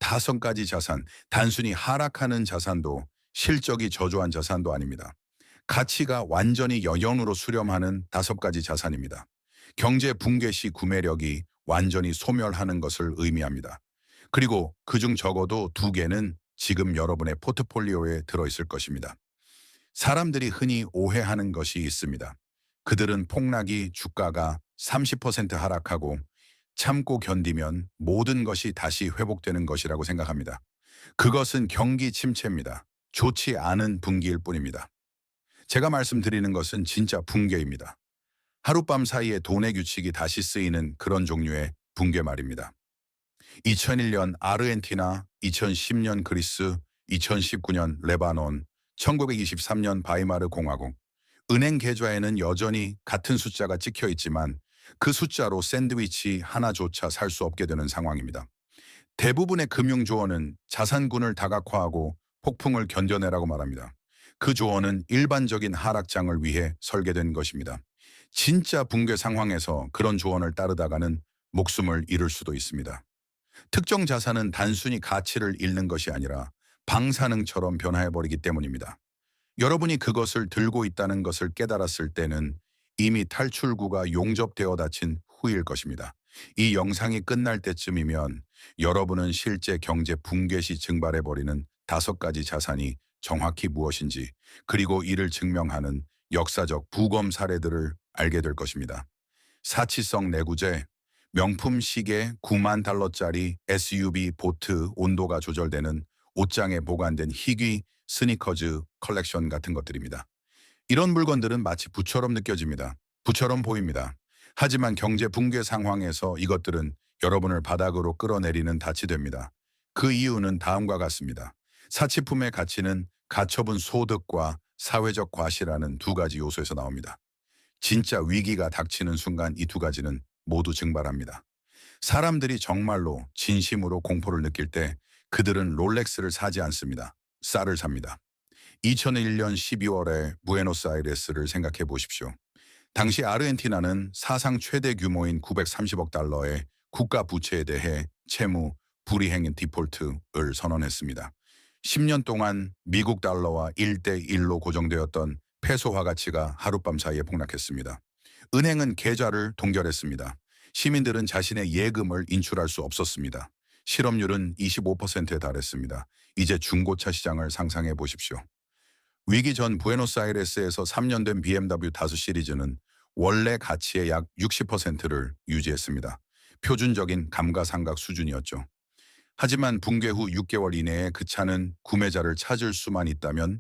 다섯 가지 자산, 단순히 하락하는 자산도 실적이 저조한 자산도 아닙니다. 가치가 완전히 영으로 수렴하는 다섯 가지 자산입니다. 경제 붕괴 시 구매력이 완전히 소멸하는 것을 의미합니다. 그리고 그중 적어도 두 개는 지금 여러분의 포트폴리오에 들어있을 것입니다. 사람들이 흔히 오해하는 것이 있습니다. 그들은 폭락이 주가가 30% 하락하고 참고 견디면 모든 것이 다시 회복되는 것이라고 생각합니다. 그것은 경기 침체입니다. 좋지 않은 분기일 뿐입니다. 제가 말씀드리는 것은 진짜 붕괴입니다. 하룻밤 사이에 돈의 규칙이 다시 쓰이는 그런 종류의 붕괴 말입니다. 2001년 아르헨티나, 2010년 그리스, 2019년 레바논, 1923년 바이마르 공화국. 은행 계좌에는 여전히 같은 숫자가 찍혀 있지만 그 숫자로 샌드위치 하나조차 살 수 없게 되는 상황입니다. 대부분의 금융조언은 자산군을 다각화하고 폭풍을 견뎌내라고 말합니다. 그 조언은 일반적인 하락장을 위해 설계된 것입니다. 진짜 붕괴 상황에서 그런 조언을 따르다가는 목숨을 잃을 수도 있습니다. 특정 자산은 단순히 가치를 잃는 것이 아니라 방사능처럼 변화해버리기 때문입니다. 여러분이 그것을 들고 있다는 것을 깨달았을 때는 이미 탈출구가 용접되어 닫힌 후일 것입니다. 이 영상이 끝날 때쯤이면 여러분은 실제 경제 붕괴 시 증발해버리는 다섯 가지 자산이 정확히 무엇인지, 그리고 이를 증명하는 역사적 부검 사례들을 알게 될 것입니다. 사치성 내구재, 명품 시계 9만 달러짜리 SUV 보트 온도가 조절되는 옷장에 보관된 희귀 스니커즈 컬렉션 같은 것들입니다. 이런 물건들은 마치 부처럼 느껴집니다. 부처럼 보입니다. 하지만 경제 붕괴 상황에서 이것들은 여러분을 바닥으로 끌어내리는 닻이 됩니다. 그 이유는 다음과 같습니다. 사치품의 가치는 가처분 소득과 사회적 과시라는 두 가지 요소에서 나옵니다. 진짜 위기가 닥치는 순간 이 두 가지는 모두 증발합니다. 사람들이 정말로 진심으로 공포를 느낄 때 그들은 롤렉스를 사지 않습니다. 쌀을 삽니다. 2001년 12월에 부에노스아이레스를 생각해 보십시오. 당시 아르헨티나는 사상 최대 규모인 930억 달러의 국가 부채에 대해 채무 불이행 디폴트를 선언했습니다. 10년 동안 미국 달러와 1대1로 고정되었던 페소화 가치가 하룻밤 사이에 폭락했습니다. 은행은 계좌를 동결했습니다. 시민들은 자신의 예금을 인출할 수 없었습니다. 실업률은 25%에 달했습니다. 이제 중고차 시장을 상상해 보십시오. 위기 전 부에노스아이레스에서 3년 된 BMW 5 시리즈는 원래 가치의 약 60%를 유지했습니다. 표준적인 감가상각 수준이었죠. 하지만 붕괴 후 6개월 이내에 그 차는 구매자를 찾을 수만 있다면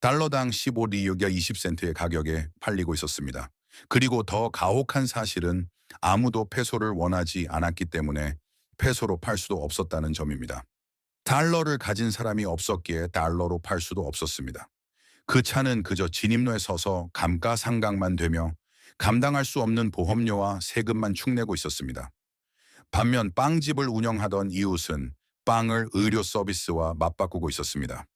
달러당 15리우가 20센트의 가격에 팔리고 있었습니다. 그리고 더 가혹한 사실은 아무도 페소를 원하지 않았기 때문에 페소로 팔 수도 없었다는 점입니다. 달러를 가진 사람이 없었기에 달러로 팔 수도 없었습니다. 그 차는 그저 진입로에 서서 감가상각만 되며 감당할 수 없는 보험료와 세금만 축내고 있었습니다. 반면 빵집을 운영하던 이웃은 빵을 의료 서비스와 맞바꾸고 있었습니다.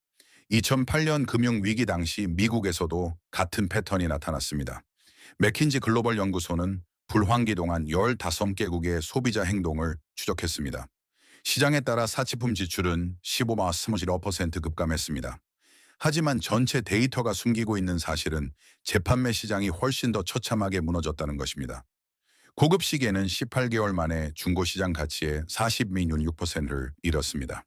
2008년 금융위기 당시 미국에서도 같은 패턴이 나타났습니다. 맥킨지 글로벌 연구소는 불황기 동안 15개국의 소비자 행동을 추적했습니다. 시장에 따라 사치품 지출은 15.1% 급감했습니다. 하지만 전체 데이터가 숨기고 있는 사실은 재판매 시장이 훨씬 더 처참하게 무너졌다는 것입니다. 고급 시계는 18개월 만에 중고시장 가치의 40.6%를 잃었습니다.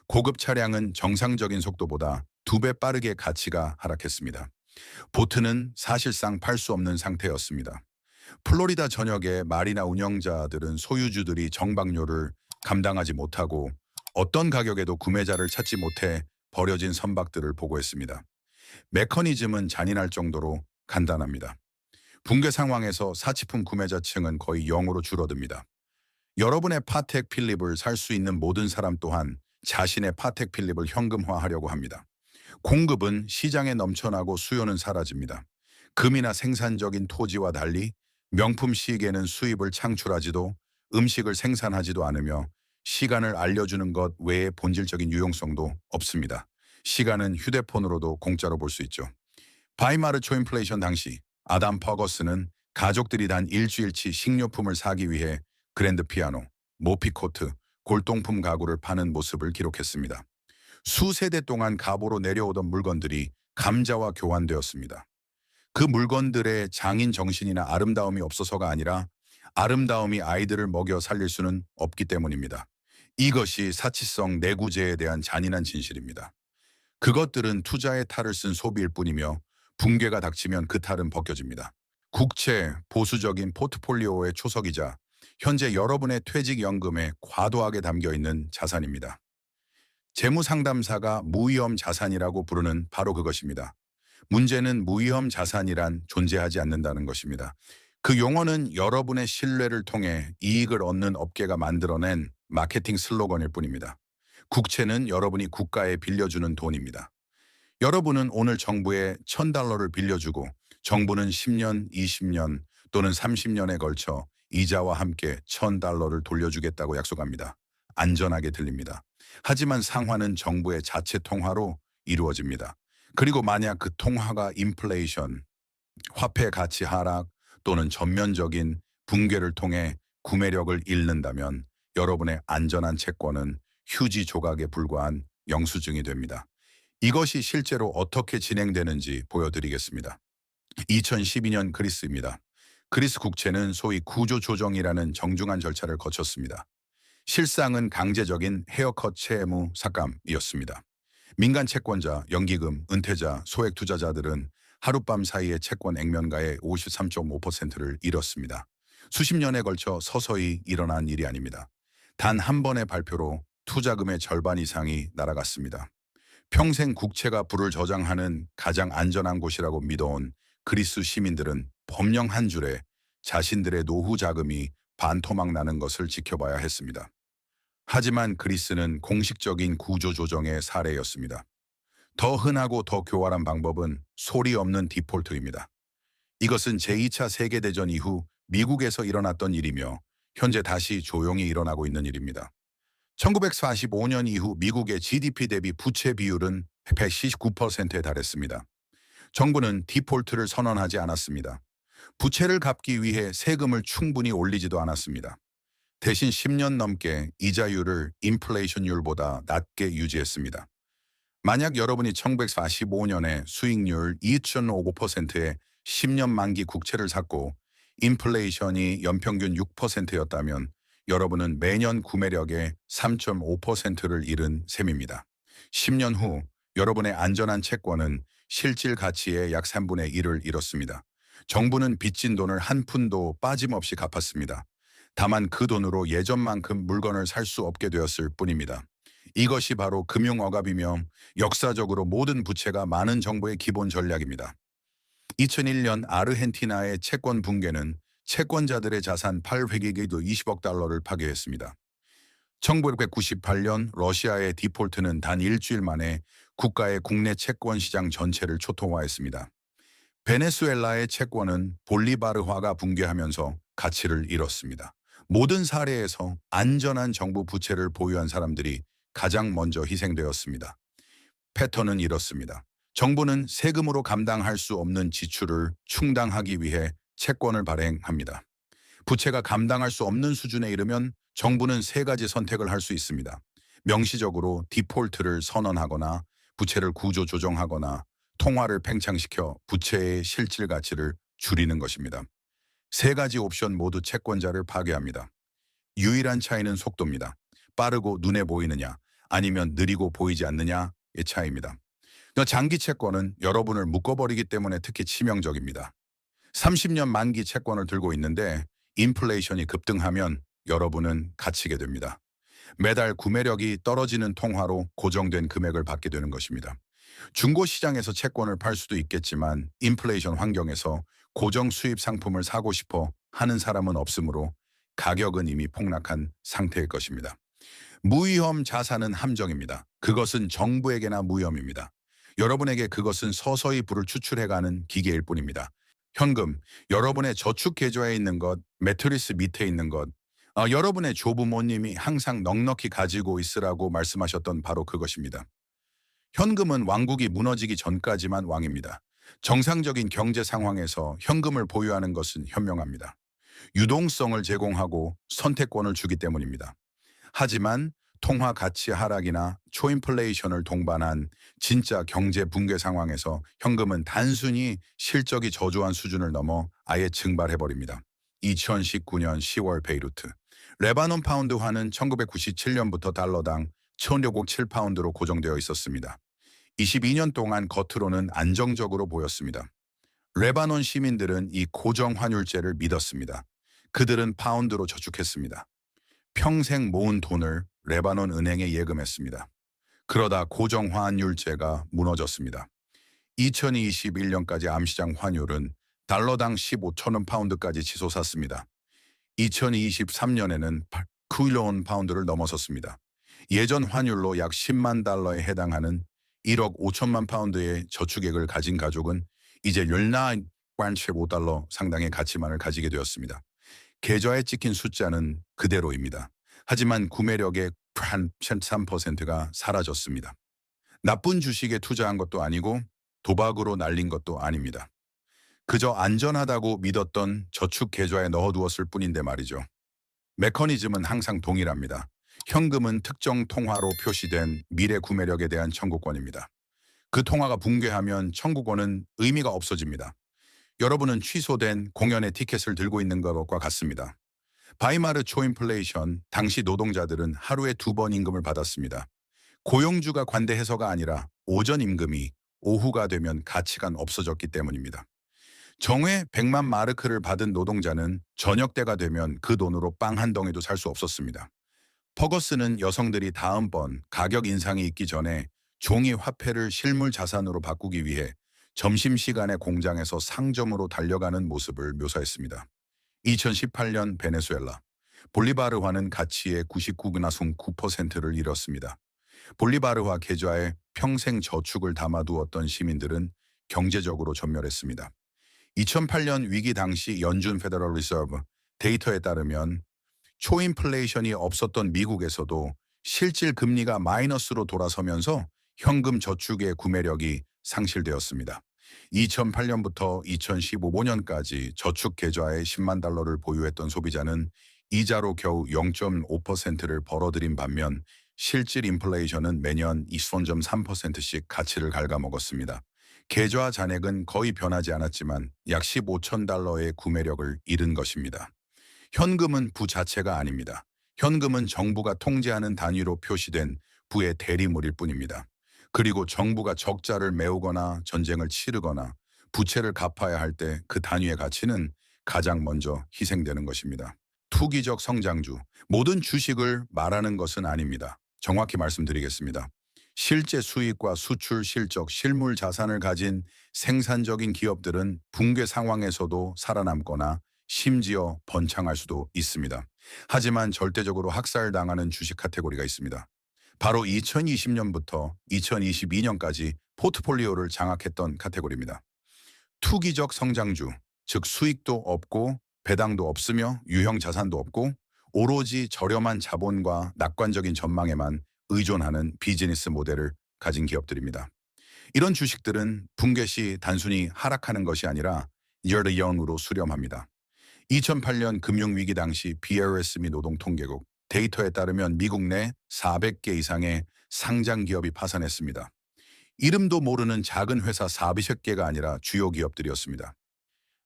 고급 차량은 정상적인 속도보다 2배 빠르게 가치가 하락했습니다. 보트는 사실상 팔 수 없는 상태였습니다. 플로리다 전역의 마리나 운영자들은 소유주들이 정박료를 감당하지 못하고 어떤 가격에도 구매자를 찾지 못해 버려진 선박들을 보고했습니다. 메커니즘은 잔인할 정도로 간단합니다. 붕괴 상황에서 사치품 구매자층은 거의 0으로 줄어듭니다. 여러분의 파텍 필립을 살 수 있는 모든 사람 또한 자신의 파텍 필립을 현금화하려고 합니다. 공급은 시장에 넘쳐나고 수요는 사라집니다. 금이나 생산적인 토지와 달리 명품 시계는 수입을 창출하지도 음식을 생산하지도 않으며 시간을 알려주는 것 외에 본질적인 유용성도 없습니다. 시간은 휴대폰으로도 공짜로 볼 수 있죠. 바이마르 초인플레이션 당시 아담 퍼거스는 가족들이 단 일주일치 식료품을 사기 위해 그랜드 피아노, 모피코트, 골동품 가구를 파는 모습을 기록했습니다. 수세대 동안 가보로 내려오던 물건들이 감자와 교환되었습니다. 그 물건들의 장인 정신이나 아름다움이 없어서가 아니라 아름다움이 아이들을 먹여 살릴 수는 없기 때문입니다. 이것이 사치성 내구재에 대한 잔인한 진실입니다. 그것들은 투자의 탈을 쓴 소비일 뿐이며 붕괴가 닥치면 그 탈은 벗겨집니다. 국채, 보수적인 포트폴리오의 초석이자 현재 여러분의 퇴직연금에 과도하게 담겨 있는 자산입니다. 재무상담사가 무위험 자산이라고 부르는 바로 그것입니다. 문제는 무위험 자산이란 존재하지 않는다는 것입니다. 그 용어는 여러분의 신뢰를 통해 이익을 얻는 업계가 만들어낸 마케팅 슬로건일 뿐입니다. 국채는 여러분이 국가에 빌려주는 돈입니다. 여러분은 오늘 정부에 $1,000를 빌려주고 정부는 10년, 20년 또는 30년에 걸쳐 이자와 함께 $1,000를 돌려주겠다고 약속합니다. 안전하게 들립니다. 하지만 상환은 정부의 자체 통화로 이루어집니다. 그리고 만약 그 통화가 인플레이션, 화폐 가치 하락 또는 전면적인 붕괴를 통해 구매력을 잃는다면 여러분의 안전한 채권은 휴지 조각에 불과한 영수증이 됩니다. 이것이 실제로 어떻게 진행되는지 보여드리겠습니다. 2012년 그리스입니다. 그리스 국채는 소위 구조조정이라는 정중한 절차를 거쳤습니다. 실상은 강제적인 헤어컷 채무 삭감이었습니다. 민간 채권자, 연기금, 은퇴자, 소액 투자자들은 하룻밤 사이에 채권 액면가의 53.5%를 잃었습니다. 수십 년에 걸쳐 서서히 일어난 일이 아닙니다. 단 한 번의 발표로 투자금의 절반 이상이 날아갔습니다. 평생 국채가 불을 저장하는 가장 안전한 곳이라고 믿어온 그리스 시민들은 법령 한 줄에 자신들의 노후 자금이 반토막 나는 것을 지켜봐야 했습니다. 하지만 그리스는 공식적인 구조조정의 사례였습니다. 더 흔하고 더 교활한 방법은 소리 없는 디폴트입니다. 이것은 제2차 세계대전 이후 미국에서 일어났던 일이며 현재 다시 조용히 일어나고 있는 일입니다. 1945년 이후 미국의 GDP 대비 부채 비율은 119%에 달했습니다. 정부는 디폴트를 선언하지 않았습니다. 부채를 갚기 위해 세금을 충분히 올리지도 않았습니다. 대신 10년 넘게 이자율을 인플레이션율보다 낮게 유지했습니다. 만약 여러분이 1945년에 수익률 2.59%의 10년 만기 국채를 샀고 인플레이션이 연평균 6%였다면 여러분은 매년 구매력의 3.5%를 잃은 셈입니다. 10년 후 여러분의 안전한 채권은 실질 가치의 약 3분의 1을 잃었습니다. 정부는 빚진 돈을 한 푼도 빠짐없이 갚았습니다. 다만 그 돈으로 예전만큼 물건을 살 수 없게 되었을 뿐입니다. 이것이 바로 금융억압이며 역사적으로 모든 부채가 많은 정부의 기본 전략입니다. 2001년 아르헨티나의 채권 붕괴는 채권자들의 자산 8회기에도 20억 달러를 파괴했습니다. 1998년 러시아의 디폴트는 단 일주일 만에 국가의 국내 채권 시장 전체를 초토화했습니다. 베네수엘라의 채권은 볼리바르화가 붕괴하면서 가치를 잃었습니다. 모든 사례에서 안전한 정부 부채를 보유한 사람들이 가장 먼저 희생되었습니다. 패턴은 이렇습니다. 정부는 세금으로 감당할 수 없는 지출을 충당하기 위해 채권을 발행합니다. 부채가 감당할 수 없는 수준에 이르면 정부는 세 가지 선택을 할 수 있습니다. 명시적으로 디폴트를 선언하거나 부채를 구조 조정하거나 통화를 팽창시켜 부채의 실질 가치를 줄이는 것입니다. 세 가지 옵션 모두 채권자를 파괴합니다. 유일한 차이는 속도입니다. 빠르고 눈에 보이느냐 아니면 느리고 보이지 않느냐의 차이입니다. 장기 채권은 여러분을 묶어버리기 때문에 특히 치명적입니다. 30년 만기 채권을 들고 있는데 인플레이션이 급등하면 여러분은 갇히게 됩니다. 매달 구매력이 떨어지는 통화로 고정된 금액을 받게 되는 것입니다. 중고시장에서 채권을 팔 수도 있겠지만 인플레이션 환경에서 고정 수입 상품을 사고 싶어 하는 사람은 없으므로 가격은 이미 폭락한 상태일 것입니다. 무위험 자산은 함정입니다. 그것은 정부에게나 무위험입니다. 여러분에게 그것은 서서히 불을 추출해가는 기계일 뿐입니다. 현금, 여러분의 저축 계좌에 있는 것, 매트리스 밑에 있는 것, 여러분의 조부모님이 항상 넉넉히 가지고 있으라고 말씀하셨던 바로 그것입니다. 현금은 왕국이 무너지기 전까지만 왕입니다. 정상적인 경제 상황에서 현금을 보유하는 것은 현명합니다. 유동성을 제공하고 선택권을 주기 때문입니다. 하지만 통화 가치 하락이나 초인플레이션을 동반한 진짜 경제 붕괴 상황에서 현금은 단순히 실적이 저조한 수준을 넘어 아예 증발해버립니다. 2019년 10월 베이루트. 레바논 파운드화는 1997년부터 달러당 1,607파운드로 고정되어 있었습니다. 22년 동안 겉으로는 안정적으로 보였습니다. 레바논 시민들은 이 고정 환율제를 믿었습니다. 그들은 파운드로 저축했습니다. 평생 모은 돈을 레바논 은행에 예금했습니다. 그러다 고정 환율제가 무너졌습니다. 2021년까지 암시장 환율은 달러당 15,000원 파운드까지 치솟았습니다. 2023년에는 9원 파운드를 넘어섰습니다. 예전 환율로 약 10만 달러에 해당하는 1억 5천만 파운드의 저축액을 가진 가족은 이제 14.75달러 상당의 가치만을 가지게 되었습니다. 계좌에 찍힌 숫자는 그대로입니다. 하지만 구매력의 한 13%가 사라졌습니다. 나쁜 주식에 투자한 것도 아니고 도박으로 날린 것도 아닙니다. 그저 안전하다고 믿었던 저축 계좌에 넣어두었을 뿐인데 말이죠. 메커니즘은 항상 동일합니다. 현금은 특정 통화로 표시된 미래 구매력에 대한 청구권입니다. 그 통화가 붕괴하면 청구권은 의미가 없어집니다. 여러분은 취소된 공연의 티켓을 들고 있는 것과 같습니다. 바이마르 초인플레이션, 당시 노동자들은 하루에 2번 임금을 받았습니다. 고용주가 관대해서가 아니라 오전 임금이 오후가 되면 가치가 없어졌기 때문입니다. 정회 100만 마르크를 받은 노동자는 저녁 때가 되면 그 돈으로 빵 한 덩이도 살 수 없었습니다. 퍼거스는 여성들이 다음번 가격 인상이 있기 전에 종이 화폐를 실물 자산으로 바꾸기 위해 점심시간에 공장에서 상점으로 달려가는 모습을 묘사했습니다. 2018년 베네수엘라. 볼리바르화는 가치의 99.9%를 잃었습니다. 볼리바르화 계좌에 평생 저축을 담아두었던 시민들은 경제적으로 전멸했습니다. 2008년 위기 당시 연준 페더럴 리저브 데이터에 따르면 초인플레이션이 없었던 미국에서도 실질 금리가 마이너스로 돌아서면서 현금 저축의 구매력이 상실되었습니다. 2008년부터 2015년까지 저축 계좌에 10만 달러를 보유했던 소비자는 이자로 겨우 0.5%를 벌어들인 반면 실질 인플레이션은 매년 2.3%씩 가치를 갉아먹었습니다. 계좌 잔액은 거의 변하지 않았지만 약 15천 달러의 구매력을 잃은 것입니다. 현금은 부 자체가 아닙니다. 현금은 정부가 통제하는 단위로 표시된 부의 대리물일 뿐입니다. 그리고 정부가 적자를 메우거나 전쟁을 치르거나 부채를 갚아야 할 때 그 단위의 가치는 가장 먼저 희생되는 것입니다. 투기적 성장주, 모든 주식을 말하는 것은 아닙니다. 정확히 말씀드리겠습니다. 실제 수익과 수출 실적, 실물 자산을 가진 생산적인 기업들은 붕괴 상황에서도 살아남거나 심지어 번창할 수도 있습니다. 하지만 절대적으로 학살당하는 주식 카테고리가 있습니다. 바로 2020년부터 2022년까지 포트폴리오를 장악했던 카테고리입니다. 투기적 성장주, 즉 수익도 없고 배당도 없으며 유형 자산도 없고 오로지 저렴한 자본과 낙관적인 전망에만 의존하는 비즈니스 모델을 가진 기업들입니다. 이런 주식들은 붕괴 시 단순히 하락하는 것이 아니라 year to young으로 수렴합니다. 2008년 금융위기 당시 BRS 및 노동통계국 데이터에 따르면 미국 내 400개 이상의 상장 기업이 파산했습니다. 이름도 모르는 작은 회사 400개가 아니라 주요 기업들이었습니다.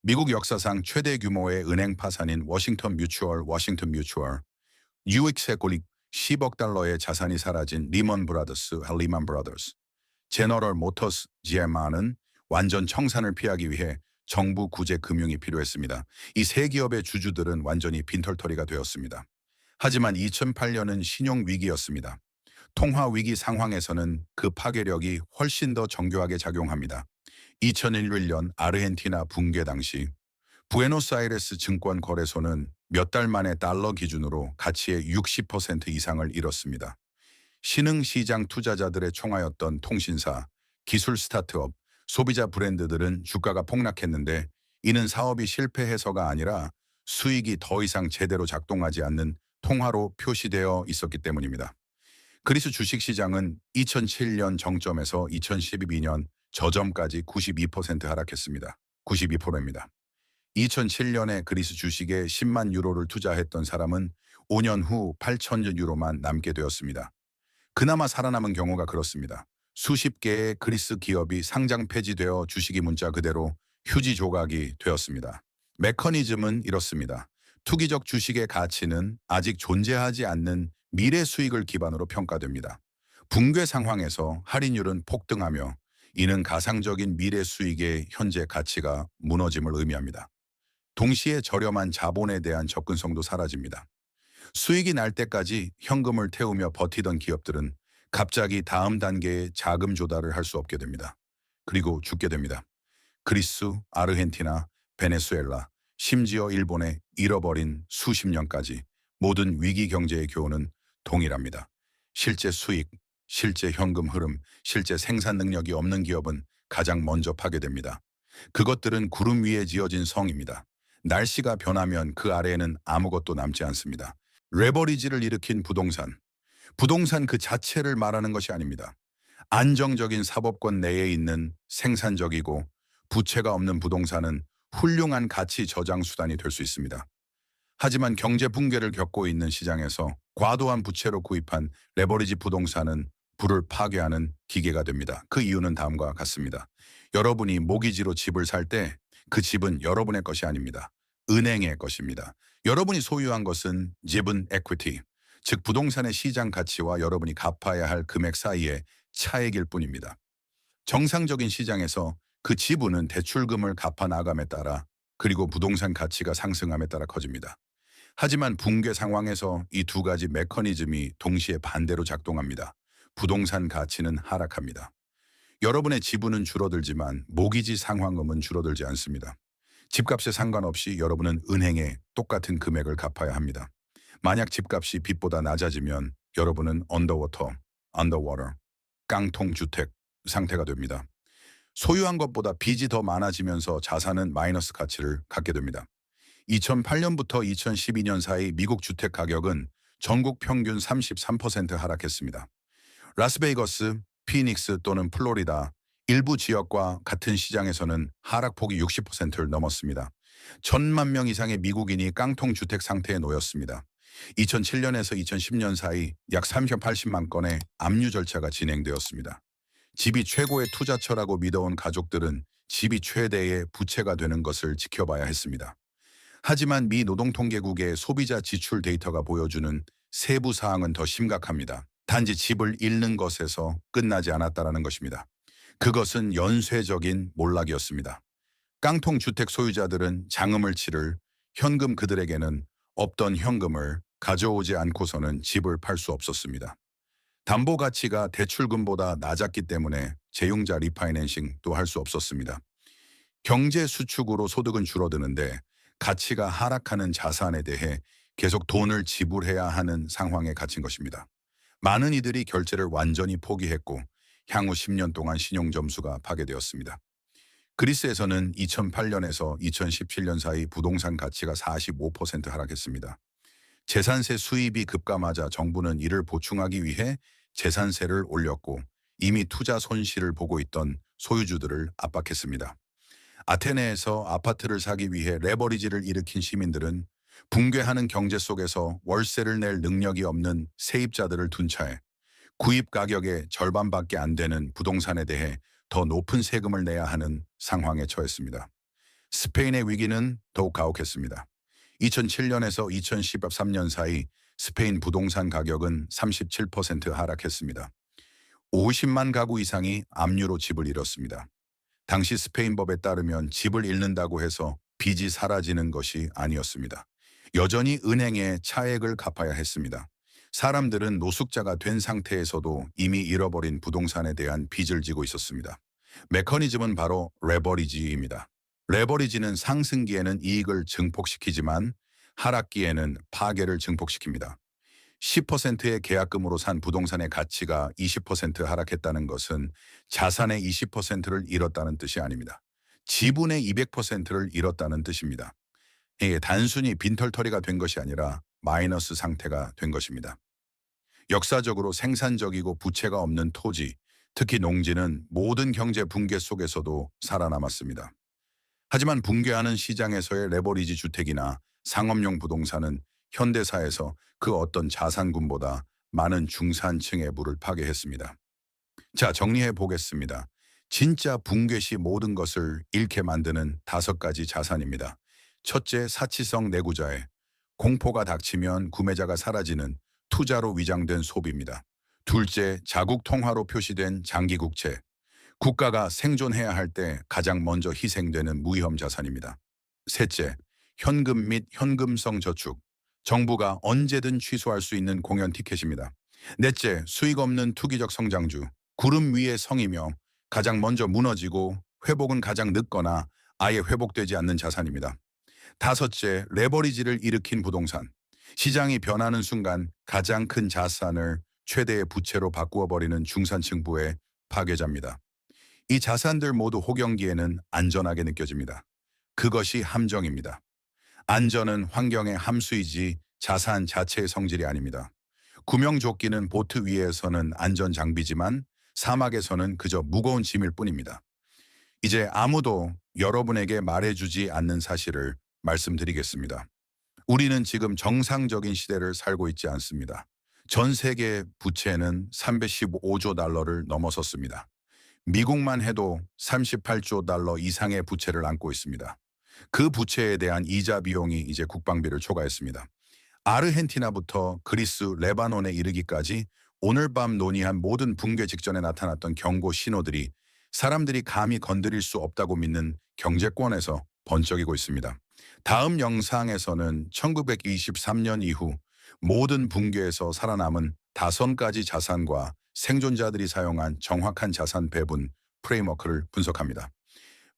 미국 역사상 최대 규모의 은행 파산인 워싱턴 뮤추얼, 유익세 고릭 10억 달러의 자산이 사라진 리먼 브라더스, 제너럴 모터스, GMR는 완전 청산을 피하기 위해 정부 구제 금융이 필요했습니다. 이 세 기업의 주주들은 완전히 빈털터리가 되었습니다. 하지만 2008년은 신용위기였습니다. 통화위기 상황에서는 그 파괴력이 훨씬 더 정교하게 작용합니다. 2011년 아르헨티나 붕괴 당시 부에노스아이레스 증권거래소는 몇 달 만에 달러 기준으로 가치의 60% 이상을 잃었습니다. 신흥시장 투자자들의 총하였던 통신사, 기술 스타트업, 소비자 브랜드들은 주가가 폭락했는데 이는 사업이 실패해서가 아니라 수익이 더 이상 제대로 작동하지 않는 통화로 표시되어 있었기 때문입니다. 그리스 주식시장은 2007년 정점에서 2012년 저점까지 92% 하락했습니다. 92%입니다. 2007년에 그리스 주식에 10만 유로를 투자했던 사람은 5년 후 8천여 유로만 남게 되었습니다. 그나마 살아남은 경우가 그렇습니다. 수십 개의 그리스 기업이 상장 폐지되어 주식이 문자 그대로 휴지 조각이 되었습니다. 메커니즘은 이렇습니다. 투기적 주식의 가치는 아직 존재하지 않는 미래 수익을 기반으로 평가됩니다. 붕괴 상황에서 할인율은 폭등하며 이는 가상적인 미래 수익의 현재 가치가 무너짐을 의미합니다. 동시에 저렴한 자본에 대한 접근성도 사라집니다. 수익이 날 때까지 현금을 태우며 버티던 기업들은 갑자기 다음 단계의 자금 조달을 할 수 없게 됩니다. 그리고 죽게 됩니다. 그리스, 아르헨티나, 베네수엘라, 심지어 일본의 잃어버린 수십 년까지 모든 위기 경제의 교훈은 동일합니다. 실제 수익, 실제 현금 흐름, 실제 생산 능력이 없는 기업은 가장 먼저 파괴됩니다. 그것들은 구름 위에 지어진 성입니다. 날씨가 변하면 그 아래에는 아무것도 남지 않습니다. 레버리지를 일으킨 부동산. 부동산 그 자체를 말하는 것이 아닙니다. 안정적인 사법권 내에 있는 생산적이고 부채가 없는 부동산은 훌륭한 가치 저장 수단이 될 수 있습니다. 하지만 경제 붕괴를 겪고 있는 시장에서 과도한 부채로 구입한 레버리지 부동산은 부를 파괴하는 기계가 됩니다. 그 이유는 다음과 같습니다. 여러분이 모기지로 집을 살 때 그 집은 여러분의 것이 아닙니다. 은행의 것입니다. 여러분이 소유한 것은 지분 에퀴티, 즉 부동산의 시장 가치와 여러분이 갚아야 할 금액 사이의 차액일 뿐입니다. 정상적인 시장에서 그 지분은 대출금을 갚아 나감에 따라 그리고 부동산 가치가 상승함에 따라 커집니다. 하지만 붕괴 상황에서 이 두 가지 메커니즘이 동시에 반대로 작동합니다. 부동산 가치는 하락합니다. 여러분의 지분은 줄어들지만 모기지 상환금은 줄어들지 않습니다. 집값에 상관없이 여러분은 은행에 똑같은 금액을 갚아야 합니다. 만약 집값이 빚보다 낮아지면 여러분은 언더워터, 깡통주택 상태가 됩니다. 소유한 것보다 빚이 더 많아지면서 자산은 마이너스 가치를 갖게 됩니다. 2008년부터 2012년 사이 미국 주택 가격은 전국 평균 33% 하락했습니다. 라스베이거스, 피닉스 또는 플로리다 일부 지역과 같은 시장에서는 하락폭이 60%를 넘었습니다. 1천만 명 이상의 미국인이 깡통 주택 상태에 놓였습니다. 2007년에서 2010년 사이 약 380만 건의 압류 절차가 진행되었습니다. 집이 최고의 투자처라고 믿어온 가족들은 집이 최대의 부채가 되는 것을 지켜봐야 했습니다. 하지만 미 노동통계국의 소비자 지출 데이터가 보여주는 세부 사항은 더 심각합니다. 단지 집을 잃는 것에서 끝나지 않았다는 것입니다. 그것은 연쇄적인 몰락이었습니다. 깡통 주택 소유자들은 장음을 치를 현금 그들에게는 없던 현금을 가져오지 않고서는 집을 팔 수 없었습니다. 담보 가치가 대출금보다 낮았기 때문에 재융자 리파이낸싱도 할 수 없었습니다. 경제 수축으로 소득은 줄어드는데 가치가 하락하는 자산에 대해 계속 돈을 지불해야 하는 상황에 갇힌 것입니다. 많은 이들이 결제를 완전히 포기했고 향후 10년 동안 신용점수가 파괴되었습니다. 그리스에서는 2008년에서 2017년 사이 부동산 가치가 45% 하락했습니다. 재산세 수입이 급감하자 정부는 이를 보충하기 위해 재산세를 올렸고 이미 투자 손실을 보고 있던 소유주들을 압박했습니다. 아테네에서 아파트를 사기 위해 레버리지를 일으킨 시민들은 붕괴하는 경제 속에서 월세를 낼 능력이 없는 세입자들을 둔 차에 구입 가격의 절반밖에 안 되는 부동산에 대해 더 높은 세금을 내야 하는 상황에 처했습니다. 스페인의 위기는 더욱 가혹했습니다. 2007년에서 2013년 사이 스페인 부동산 가격은 37% 하락했습니다. 50만 가구 이상이 압류로 집을 잃었습니다. 당시 스페인 법에 따르면 집을 잃는다고 해서 빚이 사라지는 것이 아니었습니다. 여전히 은행에 차액을 갚아야 했습니다. 사람들은 노숙자가 된 상태에서도 이미 잃어버린 부동산에 대한 빚을 지고 있었습니다. 메커니즘은 바로 레버리지입니다. 레버리지는 상승기에는 이익을 증폭시키지만 하락기에는 파괴를 증폭시킵니다. 10%의 계약금으로 산 부동산의 가치가 20% 하락했다는 것은 자산의 20%를 잃었다는 뜻이 아닙니다. 지분의 200%를 잃었다는 뜻입니다. 이게 단순히 빈털터리가 된 것이 아니라 마이너스 상태가 된 것입니다. 역사적으로 생산적이고 부채가 없는 토지, 특히 농지는 모든 경제 붕괴 속에서도 살아남았습니다. 하지만 붕괴하는 시장에서의 레버리지 주택이나 상업용 부동산은 현대사에서 그 어떤 자산군보다 많은 중산층의 물을 파괴했습니다. 자, 정리해 보겠습니다. 진짜 붕괴 시 모든 것을 잃게 만드는 5가지 자산입니다. 첫째, 사치성 내구자해. 공포가 닥치면 구매자가 사라지는 투자로 위장된 소비입니다. 둘째, 자국 통화로 표시된 장기국채. 국가가 생존해야 할 때 가장 먼저 희생되는 무위험 자산입니다. 셋째, 현금 및 현금성 저축. 정부가 언제든 취소할 수 있는 공연 티켓입니다. 넷째, 수익 없는 투기적 성장주. 구름 위의 성이며 가장 먼저 무너지고 회복은 가장 늦거나 아예 회복되지 않는 자산입니다. 다섯째, 레버리지를 일으킨 부동산. 시장이 변하는 순간 가장 큰 자산을 최대의 부채로 바꾸어 버리는 중산층부의 파괴자입니다. 이 자산들 모두 호경기에는 안전하게 느껴집니다. 그것이 함정입니다. 안전은 환경의 함수이지 자산 자체의 성질이 아닙니다. 구명조끼는 보트 위에서는 안전 장비지만 사막에서는 그저 무거운 짐일 뿐입니다. 이제 아무도 여러분에게 말해주지 않는 사실을 말씀드리겠습니다. 우리는 지금 정상적인 시대를 살고 있지 않습니다. 전 세계 부채는 315조 달러를 넘어섰습니다. 미국만 해도 38조 달러 이상의 부채를 안고 있습니다. 그 부채에 대한 이자 비용이 이제 국방비를 초과했습니다. 아르헨티나부터 그리스, 레바논에 이르기까지 오늘 밤 논의한 모든 붕괴 직전에 나타났던 경고 신호들이 사람들이 감히 건드릴 수 없다고 믿는 경제권에서 번쩍이고 있습니다. 다음 영상에서는 1923년 이후 모든 붕괴에서 살아남은 5가지 자산과 생존자들이 사용한 정확한 자산 배분 프레임워크를 분석합니다.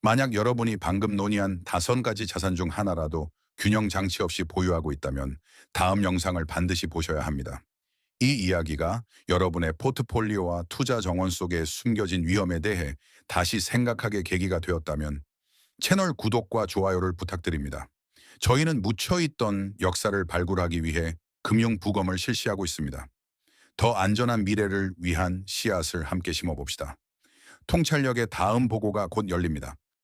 만약 여러분이 방금 논의한 5가지 자산 중 하나라도 균형 장치 없이 보유하고 있다면 다음 영상을 반드시 보셔야 합니다. 이 이야기가 여러분의 포트폴리오와 투자 정원 속에 숨겨진 위험에 대해 다시 생각하게 계기가 되었다면 채널 구독과 좋아요를 부탁드립니다. 저희는 묻혀있던 역사를 발굴하기 위해 금융 부검을 실시하고 있습니다. 더 안전한 미래를 위한 씨앗을 함께 심어봅시다. 통찰력의 다음 보고가 곧 열립니다.